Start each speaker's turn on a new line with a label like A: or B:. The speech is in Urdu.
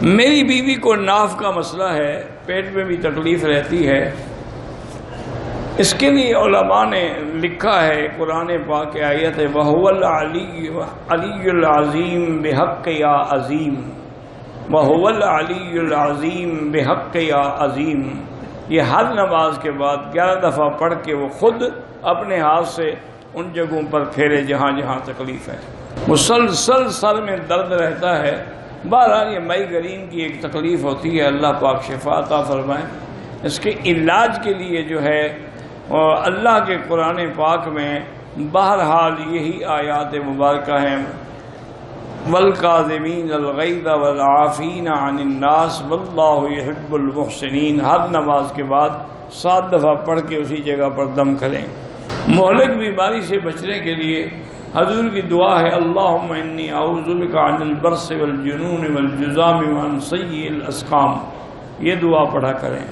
A: میری بیوی کو ناف کا مسئلہ ہے، پیٹ میں بھی تکلیف رہتی ہے، اس کے لیے علماء نے لکھا ہے، قرآن پاک کی آیت ہے وَهُوَ الْعَلِيُّ الْعَظِيمُ بِحَقِّ يَا عظیم، وَهُوَ الْعَلِيُّ الْعَظِيمُ بِحَقِّ يَا عظیم۔ یہ ہر نماز کے بعد 11 دفعہ پڑھ کے وہ خود اپنے ہاتھ سے ان جگہوں پر پھیرے جہاں جہاں تکلیف ہے۔ مسلسل سر میں درد رہتا ہے، بہرحال یہ مائیگرین کی ایک تکلیف ہوتی ہے، اللہ پاک شفا عطا فرمائے۔ اس کے علاج کے لیے جو ہے اللہ کے قرآن پاک میں بہرحال یہی آیات مبارکہ ہیں، وَالْكَاظِمِينَ الْغَيْظَ وَالْعَافِينَ عَنِ النَّاسِ وَاللَّهُ يُحِبُّ الْمُحْسِنِينَ۔ ہر نماز کے بعد 7 دفعہ پڑھ کے اسی جگہ پر دم کریں۔ مہلک بیماری سے بچنے کے لیے حضور کی دعا ہے اللہم انی اعوذ بک عن البرص والجنون والجذام وعن سیء الاسقام، یہ دعا پڑھا کریں۔